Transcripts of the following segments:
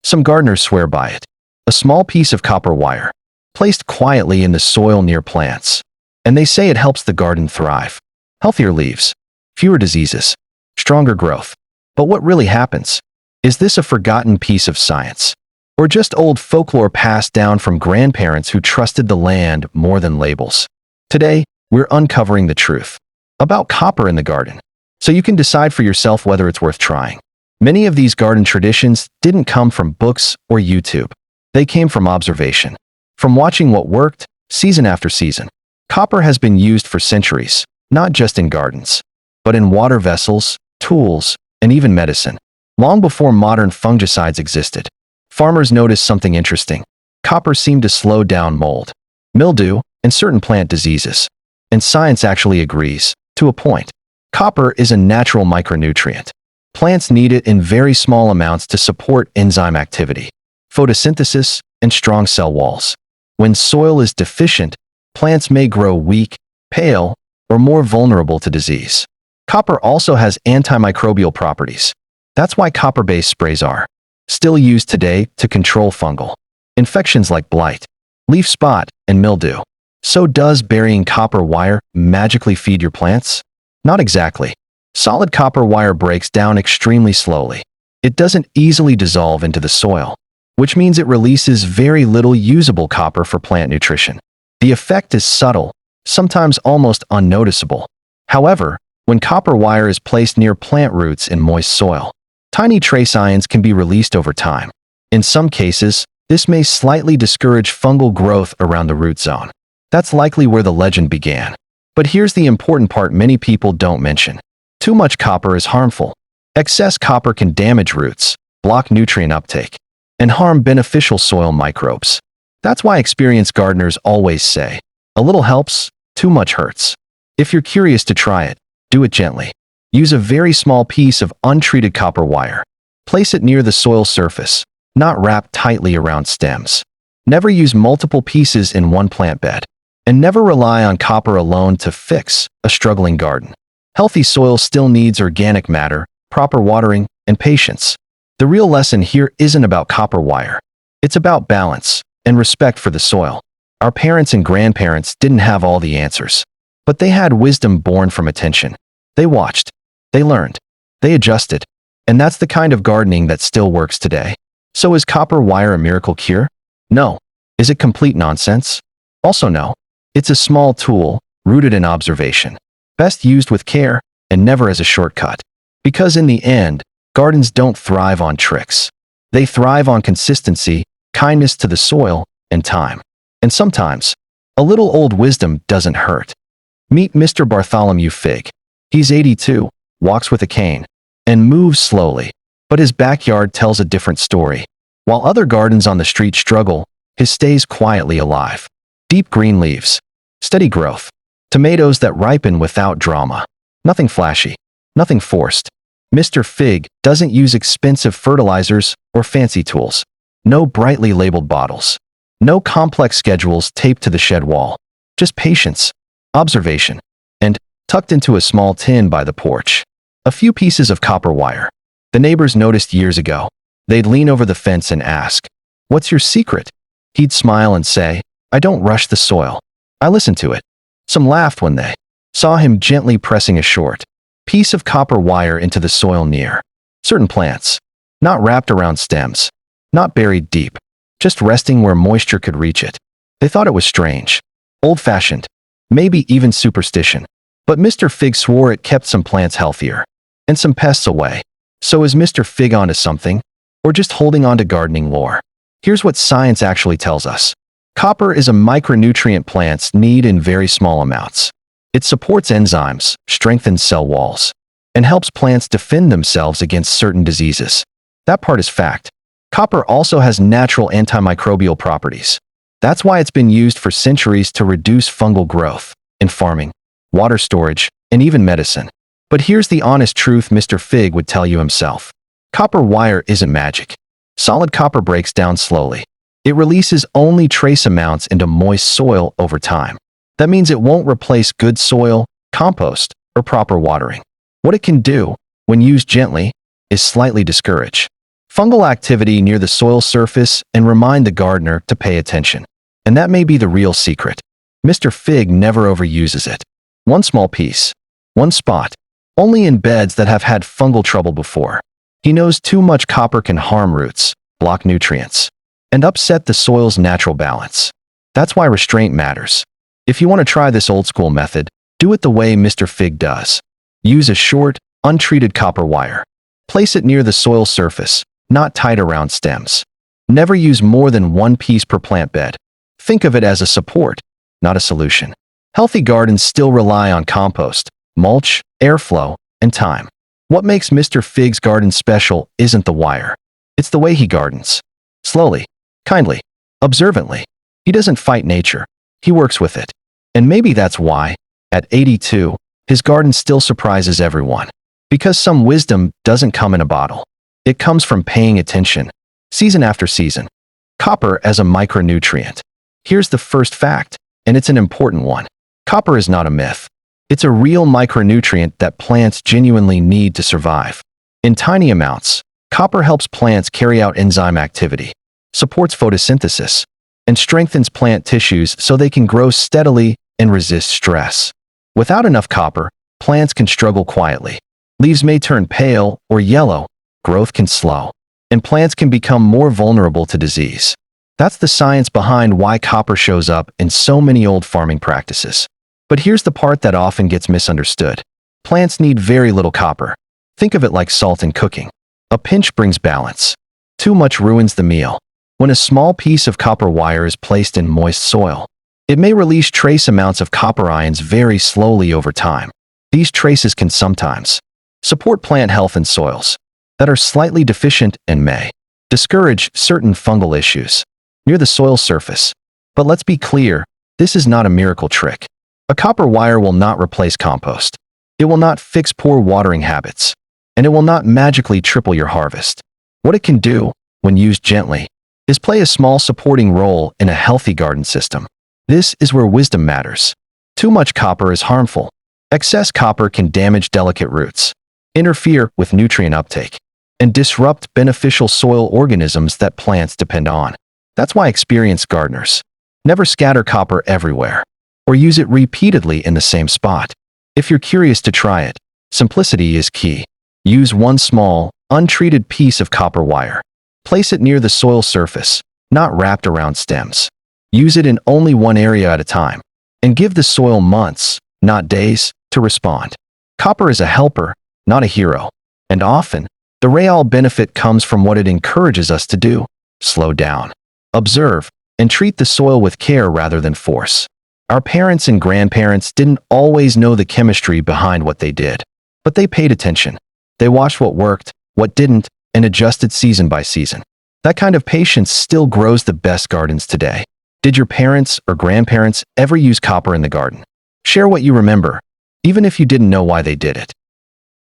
Some gardeners swear by it. A small piece of copper wire, placed quietly in the soil near plants. And they say it helps the garden thrive. Healthier leaves, fewer diseases, stronger growth. But what really happens? Is this a forgotten piece of science? Or just old folklore passed down from grandparents who trusted the land more than labels? Today, we're uncovering the truth about copper in the garden, so you can decide for yourself whether it's worth trying. Many of these garden traditions didn't come from books or YouTube. They came from observation, from watching what worked season after season. Copper has been used for centuries, not just in gardens, but in water vessels, tools, and even medicine. Long before modern fungicides existed, farmers noticed something interesting. Copper seemed to slow down mold, mildew, and certain plant diseases. And science actually agrees, to a point. Copper is a natural micronutrient. Plants need it in very small amounts to support enzyme activity, photosynthesis, and strong cell walls. When soil is deficient, plants may grow weak, pale, or more vulnerable to disease. Copper also has antimicrobial properties. That's why copper-based sprays are still used today to control fungal infections like blight, leaf spot, and mildew. So does burying copper wire magically feed your plants? Not exactly. Solid copper wire breaks down extremely slowly. It doesn't easily dissolve into the soil, which means it releases very little usable copper for plant nutrition. The effect is subtle, sometimes almost unnoticeable. However, when copper wire is placed near plant roots in moist soil, tiny trace ions can be released over time. In some cases, this may slightly discourage fungal growth around the root zone. That's likely where the legend began. But here's the important part many people don't mention. Too much copper is harmful. Excess copper can damage roots, block nutrient uptake, and harm beneficial soil microbes. That's why experienced gardeners always say, a little helps, too much hurts. If you're curious to try it, do it gently. Use a very small piece of untreated copper wire. Place it near the soil surface, not wrapped tightly around stems. Never use multiple pieces in one plant bed. And never rely on copper alone to fix a struggling garden. Healthy soil still needs organic matter, proper watering, and patience. The real lesson here isn't about copper wire. It's about balance and respect for the soil. Our parents and grandparents didn't have all the answers, but they had wisdom born from attention. They watched, they learned, they adjusted, and that's the kind of gardening that still works today. So is copper wire a miracle cure? No. Is it complete nonsense? Also no. It's a small tool, rooted in observation. Best used with care, and never as a shortcut. Because in the end, gardens don't thrive on tricks. They thrive on consistency, kindness to the soil, and time. And sometimes, a little old wisdom doesn't hurt. Meet Mr. Bartholomew Fig. He's 82, walks with a cane, and moves slowly. But his backyard tells a different story. While other gardens on the street struggle, his stays quietly alive. Deep green leaves, steady growth, tomatoes that ripen without drama. Nothing flashy, nothing forced. Mr. Fig doesn't use expensive fertilizers or fancy tools. No brightly labeled bottles. No complex schedules taped to the shed wall. Just patience, observation, and, tucked into a small tin by the porch, a few pieces of copper wire. The neighbors noticed years ago. They'd lean over the fence and ask, "What's your secret?" He'd smile and say, "I don't rush the soil. I listen to it." Some laughed when they saw him gently pressing a short piece of copper wire into the soil near certain plants, not wrapped around stems, not buried deep, just resting where moisture could reach it. They thought it was strange, old-fashioned, maybe even superstition. But Mr. Fig swore it kept some plants healthier and some pests away. So is Mr. Fig onto something, or just holding on to gardening lore? Here's what science actually tells us. Copper is a micronutrient plants need in very small amounts. It supports enzymes, strengthens cell walls, and helps plants defend themselves against certain diseases. That part is fact. Copper also has natural antimicrobial properties. That's why it's been used for centuries to reduce fungal growth in farming, water storage, and even medicine. But here's the honest truth Mr. Fig would tell you himself. Copper wire isn't magic. Solid copper breaks down slowly. It releases only trace amounts into moist soil over time. That means it won't replace good soil, compost, or proper watering. What it can do, when used gently, is slightly discourage fungal activity near the soil surface, and remind the gardener to pay attention. And that may be the real secret. Mr. Fig never overuses it. One small piece, one spot, only in beds that have had fungal trouble before. He knows too much copper can harm roots, block nutrients, and upset the soil's natural balance. That's why restraint matters. If you want to try this old-school method, do it the way Mr. Fig does. Use a short, untreated copper wire. Place it near the soil surface, not tight around stems. Never use more than one piece per plant bed. Think of it as a support, not a solution. Healthy gardens still rely on compost, mulch, airflow, and time. What makes Mr. Fig's garden special isn't the wire. It's the way he gardens. Slowly, kindly, observantly. He doesn't fight nature. He works with it. And maybe that's why, at 82, his garden still surprises everyone. Because some wisdom doesn't come in a bottle. It comes from paying attention, season after season. Copper as a micronutrient. Here's the first fact, and it's an important one. Copper is not a myth. It's a real micronutrient that plants genuinely need to survive. In tiny amounts, copper helps plants carry out enzyme activity, supports photosynthesis, and strengthens plant tissues so they can grow steadily and resist stress. Without enough copper, plants can struggle quietly. Leaves may turn pale or yellow, growth can slow, and plants can become more vulnerable to disease. That's the science behind why copper shows up in so many old farming practices. But here's the part that often gets misunderstood. Plants need very little copper. Think of it like salt in cooking. A pinch brings balance. Too much ruins the meal. When a small piece of copper wire is placed in moist soil, it may release trace amounts of copper ions very slowly over time. These traces can sometimes support plant health in soils that are slightly deficient and may discourage certain fungal issues near the soil surface. But let's be clear, this is not a miracle trick. A copper wire will not replace compost. It will not fix poor watering habits, and it will not magically triple your harvest. What it can do, when used gently, is play a small supporting role in a healthy garden system. This is where wisdom matters. Too much copper is harmful. Excess copper can damage delicate roots, interfere with nutrient uptake, and disrupt beneficial soil organisms that plants depend on. That's why experienced gardeners never scatter copper everywhere or use it repeatedly in the same spot. If you're curious to try it, simplicity is key. Use one small, untreated piece of copper wire. Place it near the soil surface, not wrapped around stems. Use it in only one area at a time, and give the soil months, not days, to respond. Copper is a helper, not a hero, and often, the real benefit comes from what it encourages us to do. Slow down, observe, and treat the soil with care rather than force. Our parents and grandparents didn't always know the chemistry behind what they did, but they paid attention. They watched what worked, what didn't, and adjusted season by season. That kind of patience still grows the best gardens today. Did your parents or grandparents ever use copper in the garden? Share what you remember, even if you didn't know why they did it.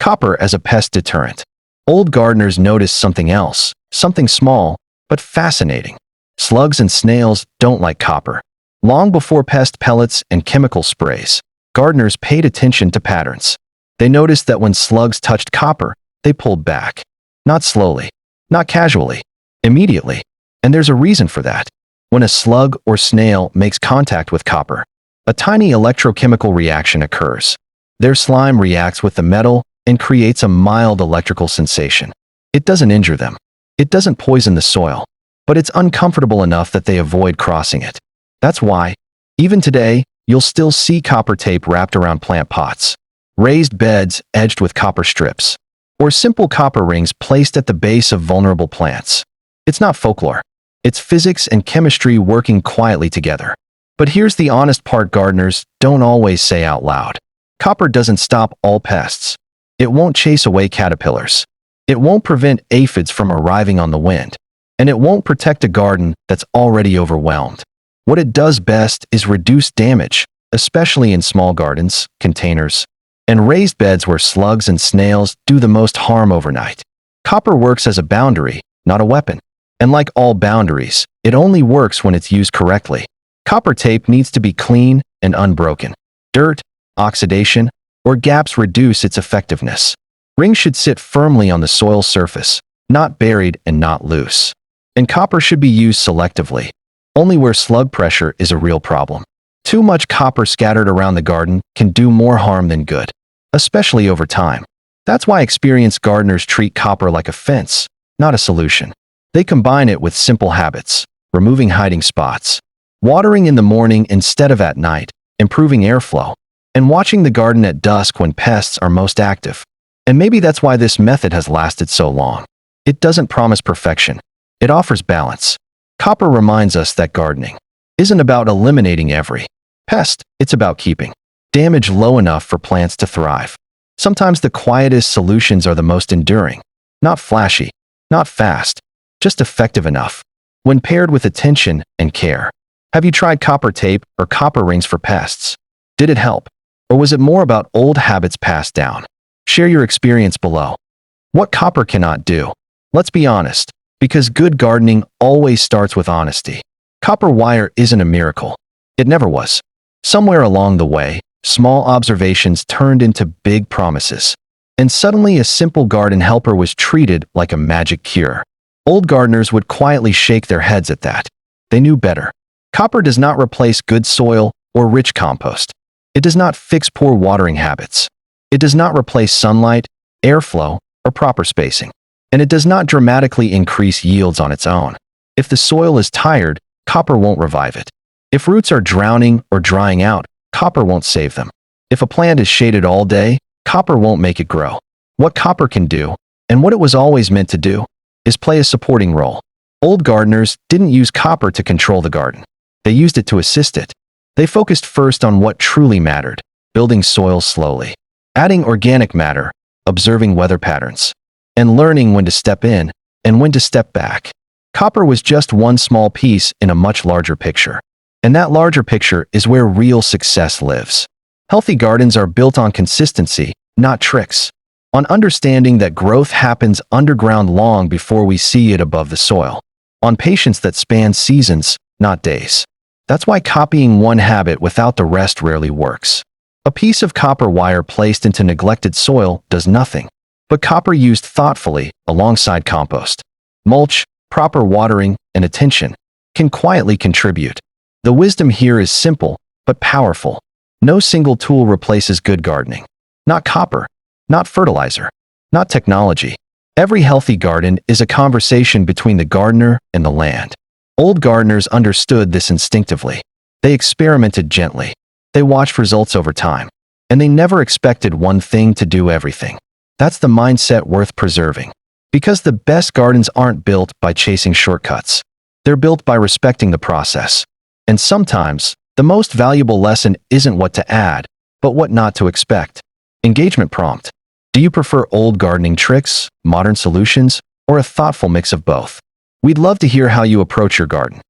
Copper as a pest deterrent. Old gardeners noticed something else, something small, but fascinating. Slugs and snails don't like copper. Long before pest pellets and chemical sprays, gardeners paid attention to patterns. They noticed that when slugs touched copper, they pulled back. Not slowly, not casually, immediately. And there's a reason for that. When a slug or snail makes contact with copper, a tiny electrochemical reaction occurs. Their slime reacts with the metal and creates a mild electrical sensation. It doesn't injure them. It doesn't poison the soil, but it's uncomfortable enough that they avoid crossing it. That's why, even today, you'll still see copper tape wrapped around plant pots, raised beds edged with copper strips, or simple copper rings placed at the base of vulnerable plants. It's not folklore. It's physics and chemistry working quietly together. But here's the honest part gardeners don't always say out loud. Copper doesn't stop all pests. It won't chase away caterpillars. It won't prevent aphids from arriving on the wind. And it won't protect a garden that's already overwhelmed. What it does best is reduce damage, especially in small gardens, containers, and raised beds where slugs and snails do the most harm overnight. Copper works as a boundary, not a weapon. And like all boundaries, it only works when it's used correctly. Copper tape needs to be clean and unbroken. Dirt, oxidation, or gaps reduce its effectiveness. Rings should sit firmly on the soil surface, not buried and not loose. And copper should be used selectively, only where slug pressure is a real problem. Too much copper scattered around the garden can do more harm than good, especially over time. That's why experienced gardeners treat copper like a fence, not a solution. They combine it with simple habits, removing hiding spots, watering in the morning instead of at night, improving airflow, and watching the garden at dusk when pests are most active. And maybe that's why this method has lasted so long. It doesn't promise perfection. It offers balance. Copper reminds us that gardening isn't about eliminating every pest, it's about keeping damage low enough for plants to thrive. Sometimes the quietest solutions are the most enduring. Not flashy, not fast, just effective enough. When paired with attention and care. Have you tried copper tape or copper rings for pests? Did it help? Or was it more about old habits passed down? Share your experience below. What copper cannot do? Let's be honest, because good gardening always starts with honesty. Copper wire isn't a miracle. It never was. Somewhere along the way, small observations turned into big promises. And suddenly a simple garden helper was treated like a magic cure. Old gardeners would quietly shake their heads at that. They knew better. Copper does not replace good soil or rich compost. It does not fix poor watering habits. It does not replace sunlight, airflow, or proper spacing. And it does not dramatically increase yields on its own. If the soil is tired, copper won't revive it. If roots are drowning or drying out, copper won't save them. If a plant is shaded all day, copper won't make it grow. What copper can do, and what it was always meant to do, is play a supporting role. Old gardeners didn't use copper to control the garden. They used it to assist it. They focused first on what truly mattered, building soil slowly, adding organic matter, observing weather patterns, and learning when to step in and when to step back. Copper was just one small piece in a much larger picture. And that larger picture is where real success lives. Healthy gardens are built on consistency, not tricks. On understanding that growth happens underground long before we see it above the soil. On patience that spans seasons, not days. That's why copying one habit without the rest rarely works. A piece of copper wire placed into neglected soil does nothing. But copper used thoughtfully, alongside compost, mulch, proper watering, and attention, can quietly contribute. The wisdom here is simple, but powerful. No single tool replaces good gardening. Not copper, not fertilizer, not technology. Every healthy garden is a conversation between the gardener and the land. Old gardeners understood this instinctively. They experimented gently. They watched results over time. And they never expected one thing to do everything. That's the mindset worth preserving. Because the best gardens aren't built by chasing shortcuts. They're built by respecting the process. And sometimes, the most valuable lesson isn't what to add, but what not to expect. Engagement prompt. Do you prefer old gardening tricks, modern solutions, or a thoughtful mix of both? We'd love to hear how you approach your garden.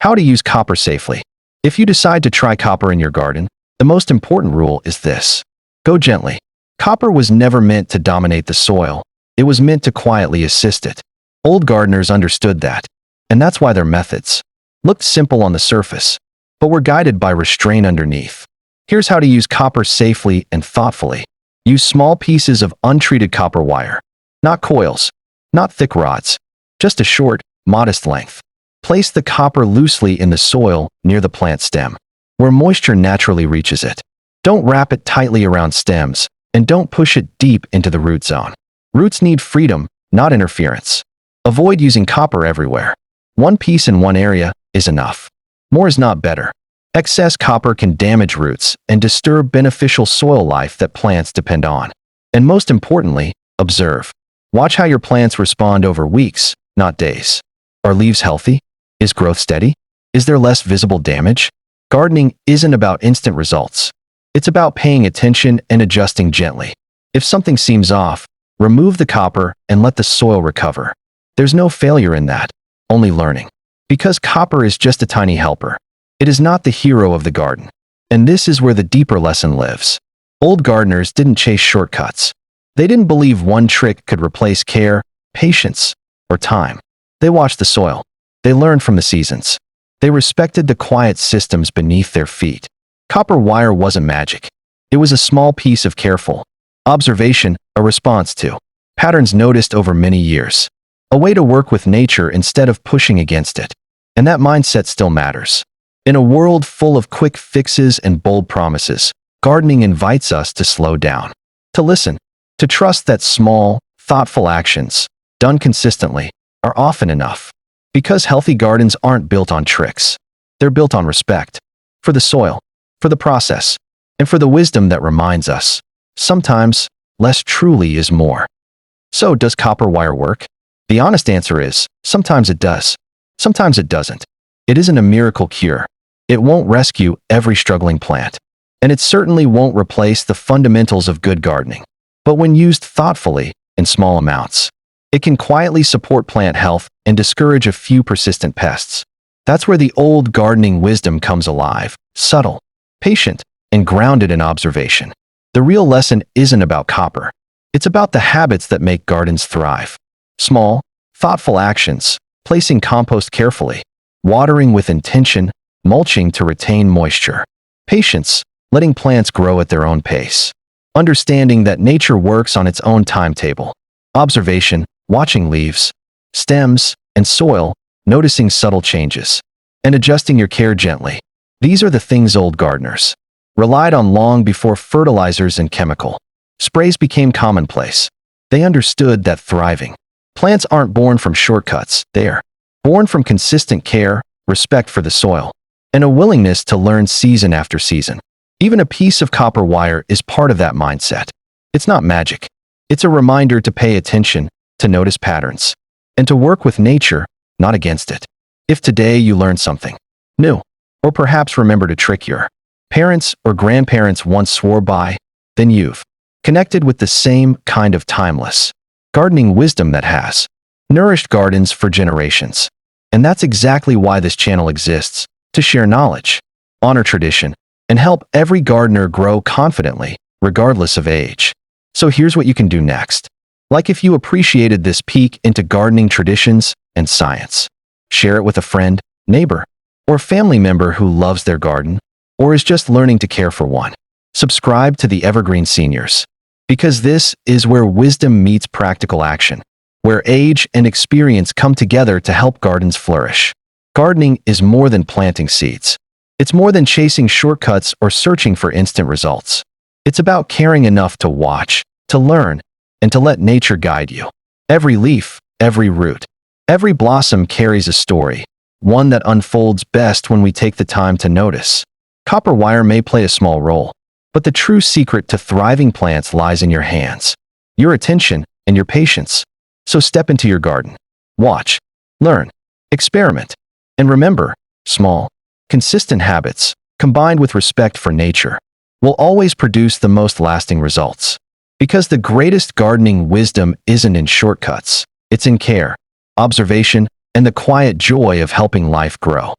How to use copper safely. If you decide to try copper in your garden, the most important rule is this. Go gently. Copper was never meant to dominate the soil. It was meant to quietly assist it. Old gardeners understood that. And that's why their methods looked simple on the surface, but were guided by restraint underneath. Here's how to use copper safely and thoughtfully. Use small pieces of untreated copper wire. Not coils, not thick rods, just a short, modest length. Place the copper loosely in the soil near the plant stem, where moisture naturally reaches it. Don't wrap it tightly around stems, and don't push it deep into the root zone. Roots need freedom, not interference. Avoid using copper everywhere. One piece in one area is enough. More is not better. Excess copper can damage roots and disturb beneficial soil life that plants depend on. And most importantly, observe. Watch how your plants respond over weeks, not days. Are leaves healthy? Is growth steady? Is there less visible damage? Gardening isn't about instant results. It's about paying attention and adjusting gently. If something seems off, remove the copper and let the soil recover. There's no failure in that, only learning. Because copper is just a tiny helper. It is not the hero of the garden. And this is where the deeper lesson lives. Old gardeners didn't chase shortcuts. They didn't believe one trick could replace care, patience, or time. They watched the soil. They learned from the seasons. They respected the quiet systems beneath their feet. Copper wire wasn't magic. It was a small piece of careful observation, a response to patterns noticed over many years. a way to work with nature instead of pushing against it. And that mindset still matters. In a world full of quick fixes and bold promises, gardening invites us to slow down, to listen, to trust that small, thoughtful actions, done consistently, are often enough. Because healthy gardens aren't built on tricks. They're built on respect. For the soil, for the process, and for the wisdom that reminds us, sometimes, less truly is more. So, does copper wire work? The honest answer is, sometimes it does. Sometimes it doesn't. It isn't a miracle cure. It won't rescue every struggling plant. And it certainly won't replace the fundamentals of good gardening. But when used thoughtfully, in small amounts, it can quietly support plant health and discourage a few persistent pests. That's where the old gardening wisdom comes alive, subtle, patient, and grounded in observation. The real lesson isn't about copper. It's about the habits that make gardens thrive. Small, thoughtful actions, placing compost carefully, watering with intention, mulching to retain moisture. Patience, letting plants grow at their own pace. Understanding that nature works on its own timetable. Observation, watching leaves, stems, and soil, noticing subtle changes, and adjusting your care gently. These are the things old gardeners relied on long before fertilizers and chemical sprays became commonplace. They understood that thriving plants aren't born from shortcuts, they're born from consistent care, respect for the soil, and a willingness to learn season after season. Even a piece of copper wire is part of that mindset. It's not magic. It's a reminder to pay attention, to notice patterns, and to work with nature, not against it. If today you learn something new, or perhaps remembered a trick your parents or grandparents once swore by, then you've connected with the same kind of timeless gardening wisdom that has nourished gardens for generations. And that's exactly why this channel exists, to share knowledge, honor tradition, and help every gardener grow confidently, regardless of age. So here's what you can do next. Like if you appreciated this peek into gardening traditions and science. Share it with a friend, neighbor, or family member who loves their garden, or is just learning to care for one. Subscribe to the Evergreen Seniors, because this is where wisdom meets practical action, where age and experience come together to help gardens flourish. Gardening is more than planting seeds. It's more than chasing shortcuts or searching for instant results. It's about caring enough to watch, to learn, and to let nature guide you. Every leaf, every root, every blossom carries a story, one that unfolds best when we take the time to notice. Copper wire may play a small role, but the true secret to thriving plants lies in your hands, your attention, and your patience. So step into your garden. Watch, learn, experiment, and remember, small, consistent habits, combined with respect for nature, will always produce the most lasting results. Because the greatest gardening wisdom isn't in shortcuts, it's in care, observation, and the quiet joy of helping life grow.